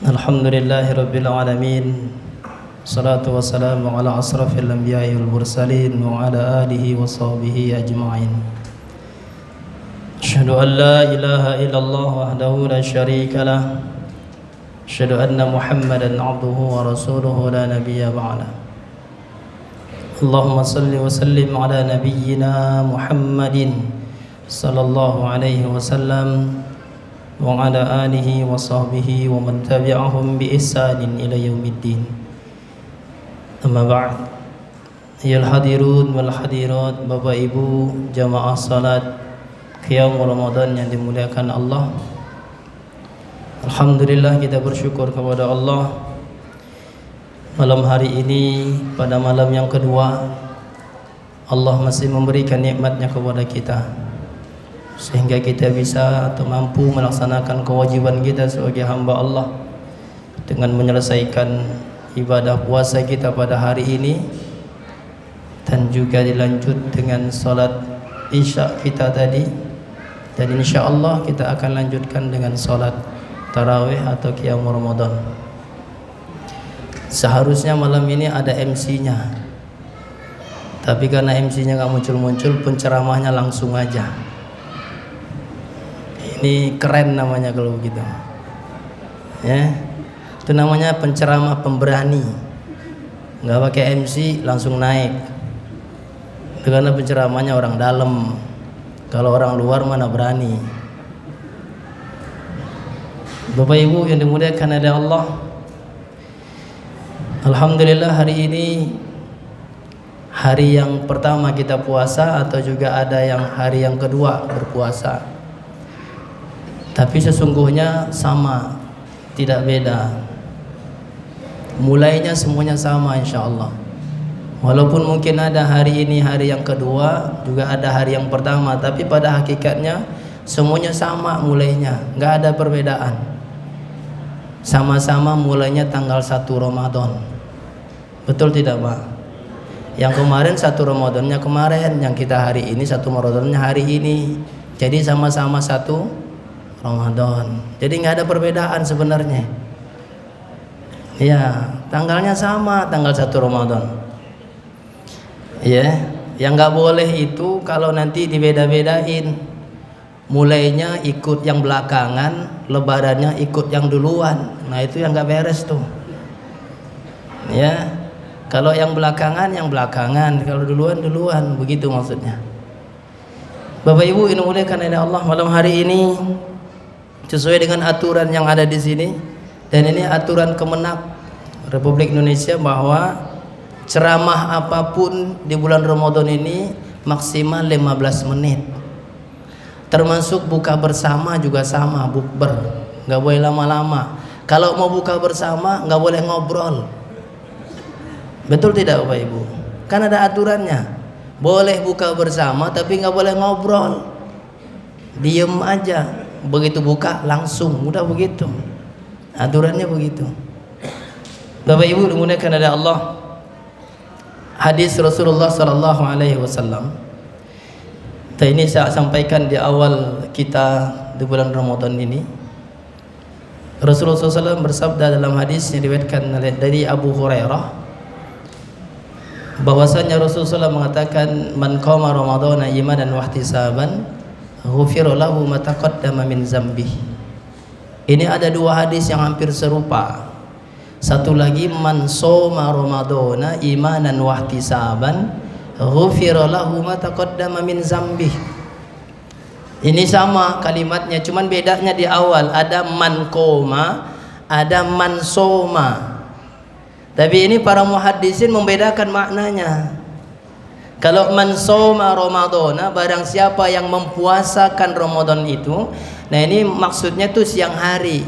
Alhamdulillahi Rabbil Alamin. Salatu wassalamu ala asrafil anbiya'i wal mursalin wa ala alihi wa sahbihi ajma'in. Asyhadu an la ilaha illallah wahdahu la syarika lah. Asyhadu anna Muhammadan abduhu wa rasuluhu la nabiyya ba'da. Allahumma salli wa sallim ala nabiyyina Muhammadin sallallahu alaihi wasallam wa ala alihi wa sahbihi wa man tabi'ahum bi ihsanin ila yaumiddin. Amma ba'd. Ya hadirun wal hadirat, Bapak Ibu jamaah salat qiyam Ramadan yang dimuliakan Allah. Alhamdulillah, kita bersyukur kepada Allah. Malam hari ini, pada malam yang kedua, Allah masih memberikan nikmatnya kepada kita, sehingga kita bisa atau mampu melaksanakan kewajiban kita sebagai hamba Allah dengan menyelesaikan ibadah puasa kita pada hari ini, dan juga dilanjut dengan salat isya kita tadi, dan insyaallah kita akan lanjutkan dengan salat tarawih atau qiyam Ramadan. Seharusnya malam ini ada MC-nya, tapi karena MC-nya nggak muncul-muncul, penceramahnya langsung aja. Ini keren namanya kalau begitu, ya. Itu namanya penceramah pemberani, nggak pakai MC langsung naik. Itu karena penceramahnya orang dalam. Kalau orang luar mana berani. Bapak Ibu yang dimuliakan oleh Allah, alhamdulillah hari ini hari yang pertama kita puasa, atau juga ada yang hari yang kedua berpuasa. Tapi sesungguhnya sama, tidak beda. Mulainya semuanya sama insyaallah. Walaupun mungkin ada hari ini hari yang kedua, juga ada hari yang pertama, tapi pada hakikatnya semuanya sama mulainya, nggak ada perbedaan. Sama-sama mulainya tanggal 1 Ramadan. Betul tidak, Pak? Yang kemarin 1 Ramadannya kemarin, yang kita hari ini 1 Ramadannya hari ini. Jadi sama-sama 1 Ramadan. Jadi nggak ada perbedaan sebenarnya. Ya, tanggalnya sama, tanggal 1 Ramadan. Ya, yang nggak boleh itu kalau nanti dibeda-bedain. Mulainya ikut yang belakangan, lebarannya ikut yang duluan. Nah, itu yang nggak beres tuh. Ya, kalau yang belakangan, kalau duluan, begitu maksudnya. Bapak Ibu ini muliakan oleh Allah, malam hari ini sesuai dengan aturan yang ada di sini, dan ini aturan Kemenak Republik Indonesia, bahwa ceramah apapun di bulan Ramadan ini maksimal 15 menit. Termasuk buka bersama juga sama, bukber, nggak boleh lama-lama. Kalau mau buka bersama nggak boleh ngobrol. Betul tidak Bapak Ibu? Kan ada aturannya. Boleh buka bersama tapi nggak boleh ngobrol. Diem aja. Begitu buka langsung, udah begitu. Aturannya begitu. Bapak Ibu dimuliakan oleh Allah. Hadis Rasulullah sallallahu alaihi wasallam. Ini saya sampaikan di awal kita di bulan Ramadan ini. Rasulullah SAW bersabda dalam hadis yang diriwayatkan dari Abu Hurairah, bahwasanya Rasulullah SAW mengatakan, man qama ramadhana imanan wa ihtisaban ghufira lahu ma taqaddama min dzambih. Ini ada dua hadis yang hampir serupa. Satu lagi, man shoma ramadhana imanan wa ihtisaban ghufira lahu ma taqaddama min dzambih. Ini sama kalimatnya, cuman bedanya di awal ada man qoma, ada man shoma. Tapi ini para muhaddisin membedakan maknanya. Kalau man shoma ramadhana, barang siapa yang mempuasakan Ramadan itu, nah ini maksudnya tuh siang hari.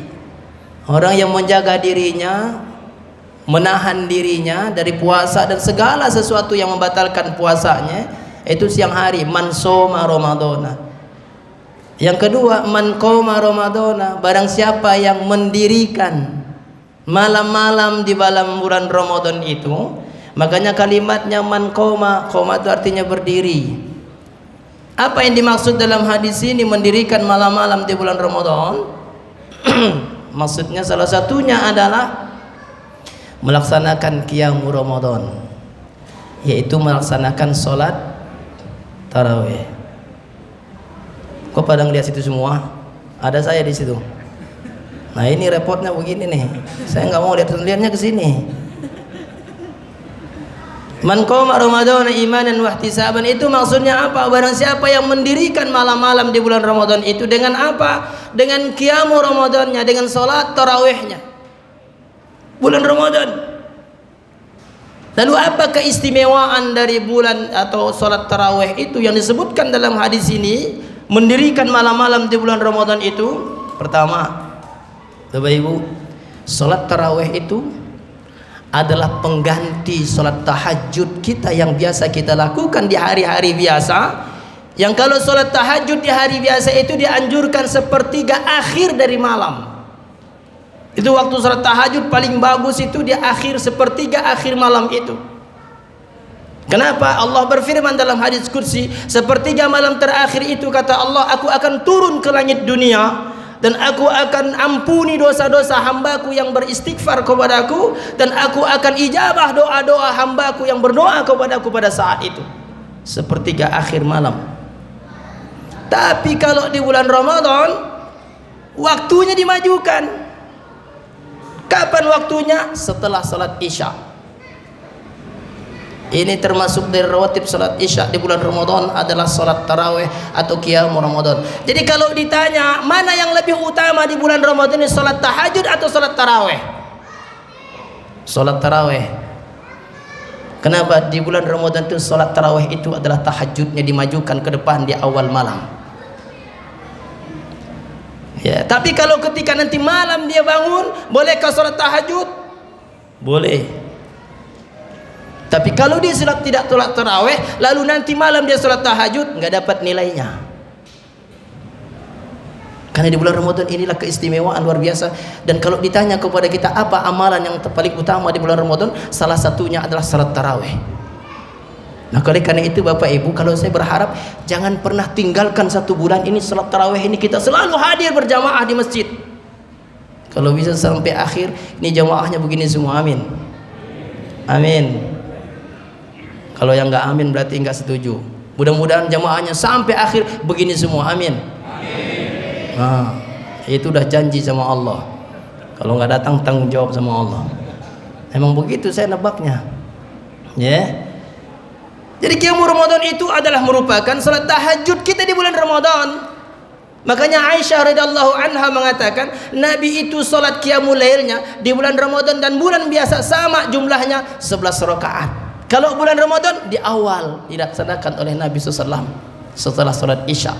Orang yang menjaga dirinya, menahan dirinya dari puasa dan segala sesuatu yang membatalkan puasanya, itu siang hari, man shoma ramadhana. Yang kedua, man qoma ramadhana, barang siapa yang mendirikan malam-malam di dalam bulan Ramadan itu. Makanya kalimatnya man qoma, qoma itu artinya berdiri. Apa yang dimaksud dalam hadis ini mendirikan malam-malam di bulan Ramadan? Maksudnya salah satunya adalah melaksanakan qiyamul Ramadan, yaitu melaksanakan sholat tarawih. Kok pada ngeliat situ semua? Ada saya di situ. Nah ini repotnya begini nih, saya nggak mau lihatnya ke sini. Man qama Ramadan imanan wa ihtisaban, itu maksudnya apa? Barang siapa yang mendirikan malam-malam di bulan Ramadan itu dengan apa? Dengan qiyamul Ramadannya, dengan salat tarawihnya. Bulan Ramadan. Lalu apa keistimewaan dari bulan atau salat tarawih itu yang disebutkan dalam hadis ini? Mendirikan malam-malam di bulan Ramadan itu, pertama, Bapak Ibu, salat tarawih itu adalah pengganti sholat tahajud kita yang biasa kita lakukan di hari-hari biasa. Yang kalau sholat tahajud di hari biasa itu dianjurkan sepertiga akhir dari malam. Itu waktu sholat tahajud paling bagus itu di akhir, sepertiga akhir malam itu. Kenapa? Allah berfirman dalam hadis qudsi, sepertiga malam terakhir itu kata Allah, aku akan turun ke langit dunia dan aku akan ampuni dosa-dosa hambaku yang beristighfar kepadaku, dan aku akan ijabah doa-doa hambaku yang berdoa kepadaku pada saat itu, sepertiga akhir malam. Tapi kalau di bulan Ramadan waktunya dimajukan. Kapan waktunya? Setelah salat Isya. Ini termasuk dari rawatib salat Isya di bulan Ramadan adalah salat tarawih atau qiyamul Ramadan. Jadi kalau ditanya mana yang lebih utama di bulan Ramadan, ini salat tahajud atau salat tarawih? Salat tarawih. Kenapa? Di bulan Ramadan itu salat tarawih itu adalah tahajudnya dimajukan ke depan di awal malam. Ya, tapi kalau ketika nanti malam dia bangun, bolehkah salat tahajud? Boleh. Tapi kalau dia tidak salat tarawih, lalu nanti malam dia salat tahajud, nggak dapat nilainya. Karena di bulan Ramadan inilah keistimewaan luar biasa. Dan kalau ditanya kepada kita apa amalan yang paling utama di bulan Ramadan, salah satunya adalah salat tarawih. Nah, oleh karena itu Bapak Ibu, kalau saya berharap jangan pernah tinggalkan satu bulan ini salat tarawih ini, kita selalu hadir berjamaah di masjid. Kalau bisa sampai akhir, ini jamaahnya begini semua, amin. Amin. Kalau yang nggak amin berarti nggak setuju. Mudah-mudahan jamaahnya sampai akhir begini semua, amin. Amin. Nah, itu udah janji sama Allah. Kalau nggak datang tanggung jawab sama Allah. Emang begitu saya nebaknya. Ya. Yeah. Jadi qiyamul Ramadan itu adalah merupakan salat tahajud kita di bulan Ramadan. Makanya Aisyah radhiyallahu anha mengatakan Nabi itu salat qiyamul lailnya di bulan Ramadan dan bulan biasa sama jumlahnya 11 rakaat. Kalau bulan Ramadan di awal dilaksanakan oleh Nabi SAW setelah salat Isya.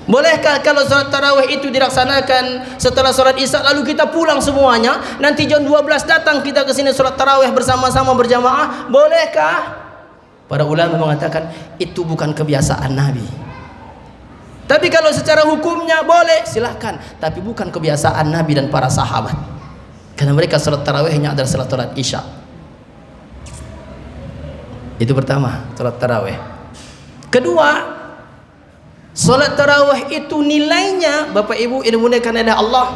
Bolehkah kalau salat tarawih itu dilaksanakan setelah salat Isya lalu kita pulang semuanya, nanti jam 12 datang kita ke sini salat tarawih bersama-sama berjamaah? Bolehkah? Para ulama mengatakan itu bukan kebiasaan Nabi. Tapi kalau secara hukumnya boleh, silahkan. Tapi bukan kebiasaan Nabi dan para sahabat. Karena mereka salat tarawihnya adalah salat Isya. Itu pertama, salat tarawih. Kedua, salat tarawih itu nilainya, Bapak Ibu yang dimuliakan oleh Allah,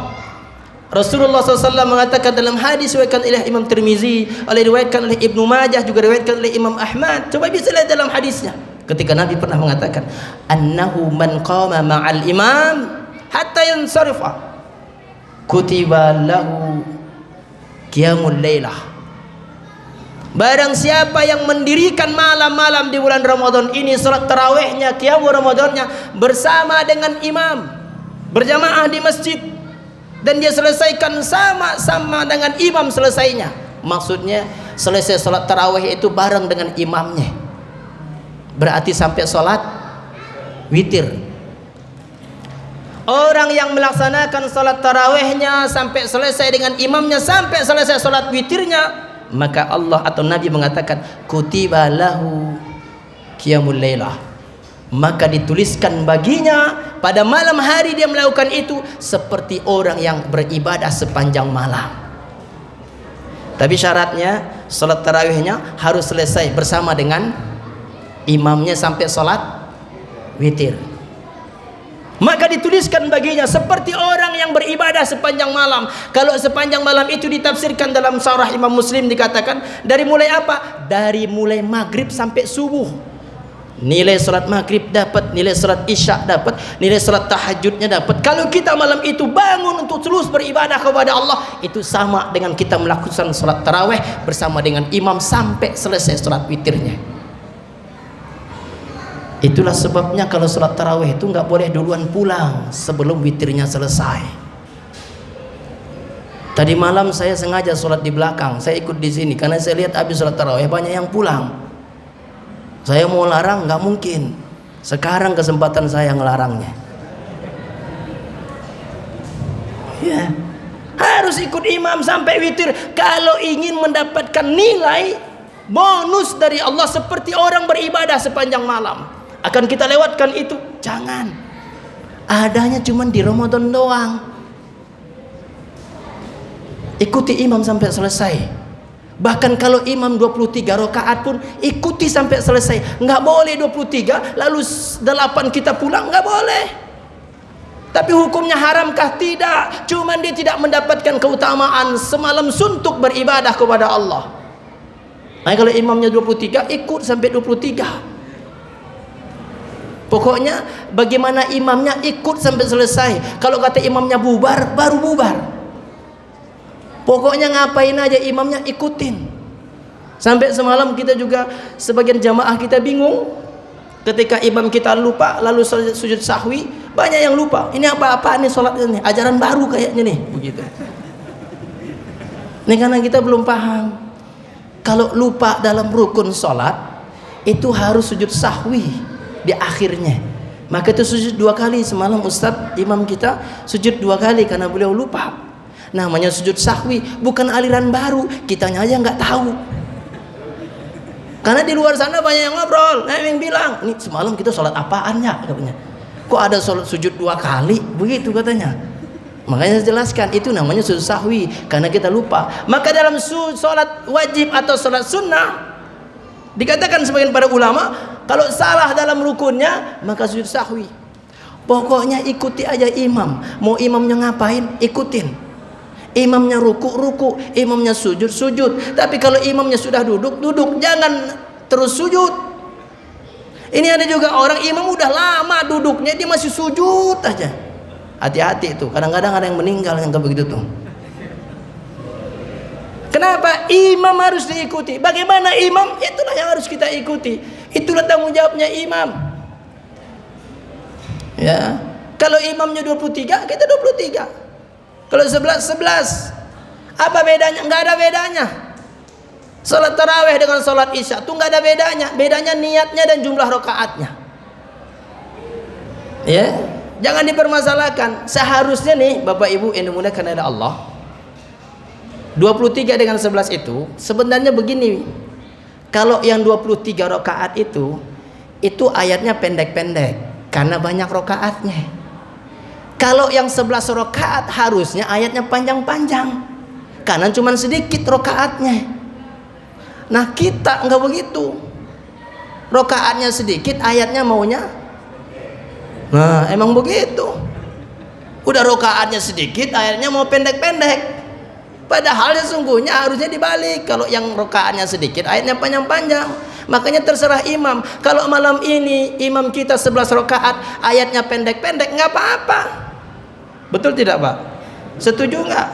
Rasulullah SAW mengatakan dalam hadis riwayatkan oleh Imam Tirmizi, diriwayatkan oleh Ibnu Majah, juga diriwayatkan oleh Imam Ahmad. Coba bisa lihat dalam hadisnya. Ketika Nabi pernah mengatakan, "Annahu man qama ma'al imam hatta yansarifa, kutiba lahu qiyamul lailah." Barang siapa yang mendirikan malam-malam di bulan Ramadan ini, salat tarawihnya, qiyamul Ramadannya bersama dengan imam, berjamaah di masjid, dan dia selesaikan sama-sama dengan imam selesainya. Maksudnya selesai salat tarawih itu bareng dengan imamnya, berarti sampai salat witir. Orang yang melaksanakan salat tarawihnya sampai selesai dengan imamnya, sampai selesai salat witirnya, maka Allah atau Nabi mengatakan kutiba lahu qiyamul lailah, maka dituliskan baginya pada malam hari dia melakukan itu seperti orang yang beribadah sepanjang malam. Tapi syaratnya salat tarawihnya harus selesai bersama dengan imamnya sampai salat witir. Maka dituliskan baginya seperti orang yang beribadah sepanjang malam. Kalau sepanjang malam itu ditafsirkan dalam Syarah Imam Muslim, dikatakan dari mulai apa? Dari mulai maghrib sampai subuh. Nilai salat maghrib dapat, nilai salat isya dapat, nilai salat tahajudnya dapat. Kalau kita malam itu bangun untuk terus beribadah kepada Allah, itu sama dengan kita melakukan salat tarawih bersama dengan imam sampai selesai salat witirnya. Itulah sebabnya kalau sholat tarawih itu nggak boleh duluan pulang sebelum witirnya selesai. Tadi malam saya sengaja sholat di belakang, saya ikut di sini karena saya lihat habis sholat tarawih banyak yang pulang. Saya mau larang nggak mungkin. Sekarang kesempatan saya ngelarangnya. Ya, harus ikut imam sampai witir kalau ingin mendapatkan nilai bonus dari Allah seperti orang beribadah sepanjang malam. Akan kita lewatkan itu? Jangan. Adanya cuma di Ramadan doang. Ikuti imam sampai selesai. Bahkan kalau imam 23 rakaat pun ikuti sampai selesai. Nggak boleh 23 lalu 8 kita pulang, nggak boleh. Tapi hukumnya haramkah? Tidak. Cuman dia tidak mendapatkan keutamaan semalam suntuk beribadah kepada Allah. Nah, kalau imamnya 23 ikut sampai 23. Pokoknya bagaimana imamnya ikut sampai selesai. Kalau kata imamnya bubar, baru bubar. Pokoknya ngapain aja imamnya ikutin. Sampai semalam kita juga sebagian jamaah kita bingung ketika imam kita lupa lalu sujud sahwi, banyak yang lupa. Ini apa-apa nih sholat ini? Ajaran baru kayaknya nih, begitu. Ini karena kita belum paham. Kalau lupa dalam rukun sholat itu harus sujud sahwi di akhirnya. Maka itu sujud 2 kali. Semalam Ustadz imam kita sujud 2 kali karena beliau lupa. Namanya sujud sahwi, bukan aliran baru, kitanya aja nggak tahu. Karena di luar sana banyak yang ngobrol, yang bilang, "Ini semalam kita sholat apaan ya?" katanya. "Kok ada sholat sujud 2 kali?" Begitu katanya. Makanya saya jelaskan itu namanya sujud sahwi karena kita lupa. Maka dalam sholat wajib atau sholat sunnah dikatakan sebagian para ulama, kalau salah dalam rukunnya maka sujud sahwi. Pokoknya ikuti aja imam. Mau imamnya ngapain, ikutin. Imamnya ruku, imamnya sujud. Tapi kalau imamnya sudah duduk, jangan terus sujud. Ini ada juga orang imam udah lama duduknya dia masih sujud aja. Hati-hati itu. Kadang-kadang ada yang meninggal yang begitu tuh. Kenapa? Imam harus diikuti. Bagaimana imam? Itulah yang harus kita ikuti. Itulah tanggung jawabnya imam. Ya. Kalau imamnya 23, kita 23. Kalau 11. Apa bedanya? Enggak ada bedanya. Salat tarawih dengan salat isya itu enggak ada bedanya. Bedanya niatnya dan jumlah rakaatnya. Ya. Jangan dipermasalahkan. Seharusnya nih Bapak Ibu yang dimuliakan oleh Allah, 23 dengan 11 itu sebenarnya begini. Kalau yang 23 rakaat itu ayatnya pendek-pendek karena banyak rakaatnya. Kalau yang 11 rakaat harusnya ayatnya panjang-panjang karena cuma sedikit rakaatnya. Nah, kita enggak begitu. Rakaatnya sedikit, ayatnya maunya. Nah, emang begitu. Udah rakaatnya sedikit, ayatnya mau pendek-pendek. Padahal sesungguhnya harusnya dibalik. Kalau yang rakaatnya sedikit, ayatnya panjang-panjang. Makanya terserah imam. Kalau malam ini imam kita 11 rakaat, ayatnya pendek-pendek, nggak apa-apa. Betul tidak, Pak? Setuju nggak?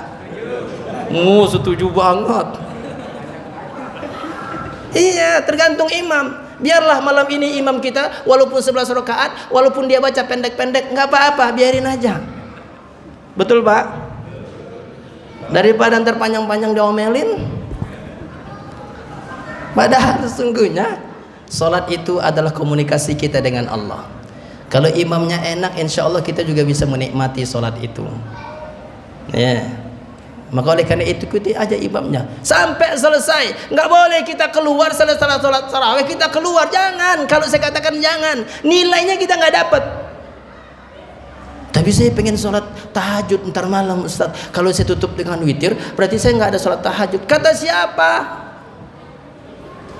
Setuju banget. Iya, tergantung imam. Biarlah malam ini imam kita walaupun 11 rakaat, walaupun dia baca pendek-pendek, nggak apa-apa, biarin aja. Betul, Pak? Daripada ntar panjang-panjang diomelin. Padahal sesungguhnya salat itu adalah komunikasi kita dengan Allah. Kalau imamnya enak, insya Allah kita juga bisa menikmati salat itu. Ya. Maka oleh karena itu ikuti aja imamnya sampai selesai. Nggak boleh kita keluar selesai salat tarawih kita keluar, jangan. Kalau saya katakan jangan, nilainya kita nggak dapat. Tapi saya pengen sholat tahajud ntar malam, Ustaz. Kalau saya tutup dengan witir, berarti saya nggak ada sholat tahajud. Kata siapa?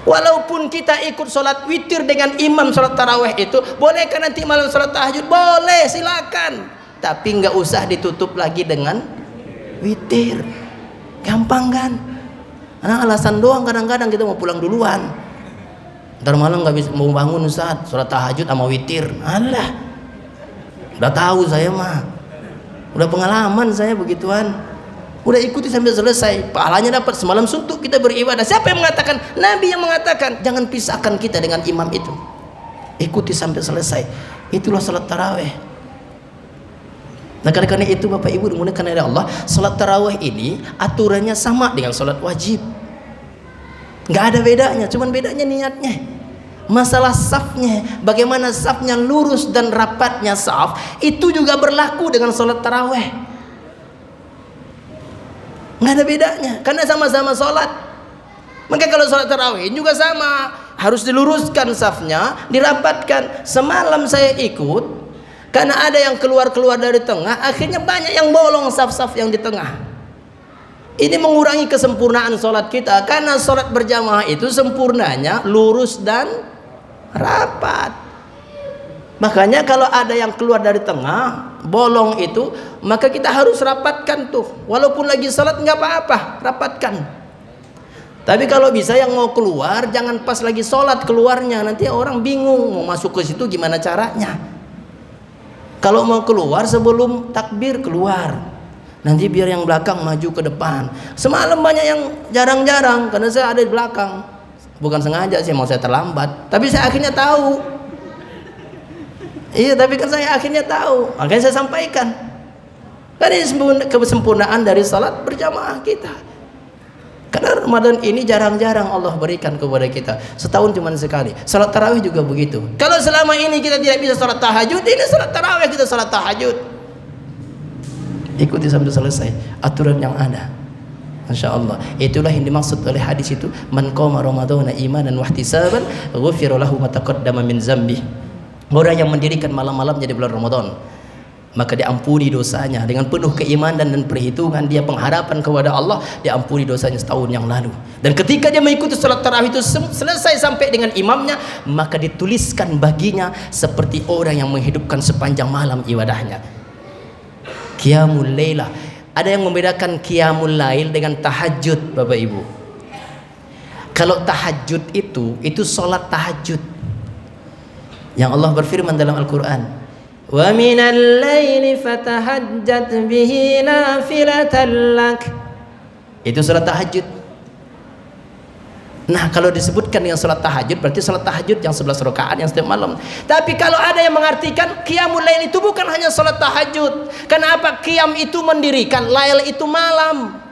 Walaupun kita ikut sholat witir dengan imam sholat taraweh itu, bolehkah nanti malam sholat tahajud? Boleh, silakan. Tapi nggak usah ditutup lagi dengan witir. Gampang kan? Karena alasan doang kadang-kadang kita mau pulang duluan. Ntar malam nggak bisa mau bangun Ustaz, sholat tahajud sama witir. Alah, udah tahu saya mah, udah pengalaman saya begituan. Udah ikuti sampai selesai, pahalanya dapat. Semalam suntuk kita beribadah. Siapa yang mengatakan? Nabi yang mengatakan. Jangan pisahkan kita dengan imam itu. Ikuti sampai selesai. Itulah salat tarawih. Nah, karena itu Bapak Ibu dimuliakan oleh Allah, salat tarawih ini aturannya sama dengan salat wajib. Nggak ada bedanya, cuman bedanya niatnya. Masalah safnya, bagaimana safnya lurus dan rapatnya saf, itu juga berlaku dengan salat tarawih. Nggak ada bedanya, karena sama-sama sholat. Maka kalau sholat tarawih juga sama, harus diluruskan safnya, dirapatkan. Semalam saya ikut, karena ada yang keluar-keluar dari tengah, akhirnya banyak yang bolong saf-saf yang di tengah. Ini mengurangi kesempurnaan sholat kita, karena sholat berjamaah itu sempurnanya lurus dan rapat. Makanya kalau ada yang keluar dari tengah, bolong itu, maka kita harus rapatkan tuh. Walaupun lagi salat nggak apa-apa, rapatkan. Tapi kalau bisa yang mau keluar, jangan pas lagi salat keluarnya, nanti orang bingung mau masuk ke situ gimana caranya. Kalau mau keluar sebelum takbir keluar, nanti biar yang belakang maju ke depan. Semalam banyak yang jarang-jarang, karena saya ada di belakang. Bukan sengaja sih, mau saya terlambat, tapi saya akhirnya tahu. Iya, tapi kan saya akhirnya tahu, makanya saya sampaikan. Kan ini kesempurnaan dari salat berjamaah kita. Karena Ramadan ini jarang-jarang Allah berikan kepada kita. Setahun cuma sekali. Salat tarawih juga begitu. Kalau selama ini kita tidak bisa salat tahajud, ini salat tarawih kita salat tahajud. Ikuti sampai selesai aturan yang ada. Masya Allah. Itulah yang dimaksud oleh hadis itu, man qama ramadhana imanan wahtisaban ghufira lahu ma taqaddama min dzambi. Orang yang mendirikan malam-malam jadi bulan Ramadan, maka diampuni dosanya dengan penuh keimanan dan perhitungan dia, pengharapan kepada Allah, diampuni dosanya setahun yang lalu. Dan ketika dia mengikuti salat tarawih itu selesai sampai dengan imamnya, maka dituliskan baginya seperti orang yang menghidupkan sepanjang malam ibadahnya. Qiyamul lailah. Ada yang membedakan qiyamul lail dengan tahajud, Bapak Ibu. Kalau tahajud itu salat tahajud. Yang Allah berfirman dalam Al-Quran, wa minal laili fatahajjat bihi nafilatan lak. Itu salat tahajud. Nah, kalau disebutkan dengan salat tahajud, berarti salat tahajud yang 11 rakaat yang setiap malam. Tapi kalau ada yang mengartikan qiyamul lail itu bukan hanya salat tahajud. Kenapa? Qiyam itu mendirikan, lail itu malam.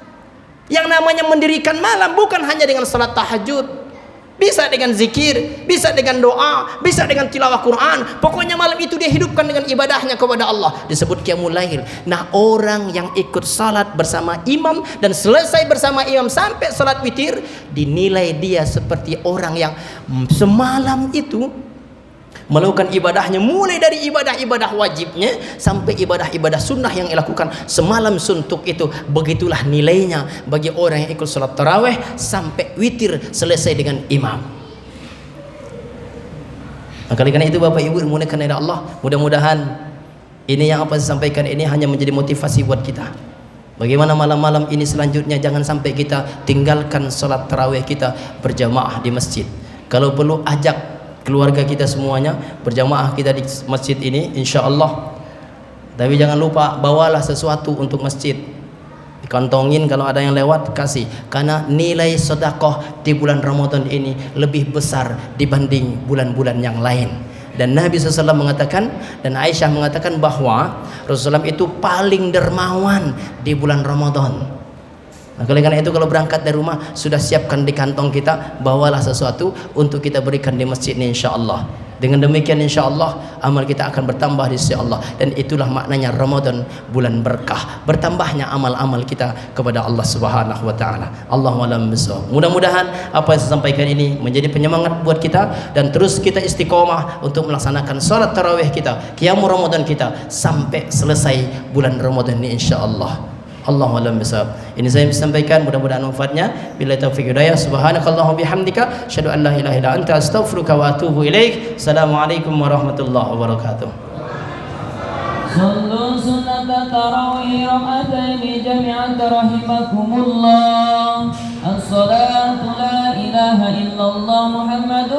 Yang namanya mendirikan malam bukan hanya dengan salat tahajud. Bisa dengan zikir, bisa dengan doa, bisa dengan tilawah Quran. Pokoknya malam itu dia hidupkan dengan ibadahnya kepada Allah. Disebut qiyamul lail. Nah, orang yang ikut salat bersama imam dan selesai bersama imam sampai salat witir, dinilai dia seperti orang yang semalam itu melakukan ibadahnya, mulai dari ibadah-ibadah wajibnya sampai ibadah-ibadah sunnah yang dilakukan semalam suntuk itu. Begitulah nilainya bagi orang yang ikut salat tarawih sampai witir selesai dengan imam. Maka karena itu Bapak Ibu dimuliakan oleh Allah, mudah-mudahan ini yang apa saya sampaikan ini hanya menjadi motivasi buat kita. Bagaimana malam-malam ini selanjutnya jangan sampai kita tinggalkan salat tarawih kita berjamaah di masjid. Kalau perlu ajak keluarga kita semuanya berjamaah kita di masjid ini, insya Allah. Tapi jangan lupa bawalah sesuatu untuk masjid, dikantongin, kalau ada yang lewat kasih, karena nilai sedekah di bulan Ramadan ini lebih besar dibanding bulan-bulan yang lain. Dan Nabi SAW mengatakan, dan Aisyah mengatakan bahwa Rasulullah itu paling dermawan di bulan Ramadan. Nah, karena itu kalau berangkat dari rumah sudah siapkan di kantong kita, bawalah sesuatu untuk kita berikan di masjid ini, insya Allah. Dengan demikian insya Allah amal kita akan bertambah di sisi Allah. Dan itulah maknanya Ramadan, bulan berkah, bertambahnya amal-amal kita kepada Allah Subhanahu wa taala. Allahu a'lam bishawab. Mudah-mudahan apa yang saya sampaikan ini menjadi penyemangat buat kita, dan terus kita istiqomah untuk melaksanakan salat tarawih kita, qiyamul Ramadan kita sampai selesai bulan Ramadan ini insya Allah. Allahu a'lam bishawab. Ini saya sampaikan, mudah-mudahan manfaatnya. Bila taufik hidayah, subhanakallahumma bihamdika asyhadu an la ilaha illa anta astaghfiruka wa atubu ilaik. Assalamualaikum warahmatullahi wabarakatuh. صلوا سنة التراويح ركعتين جميعا رحمكم الله. الصلاة لا إله إلا الله محمد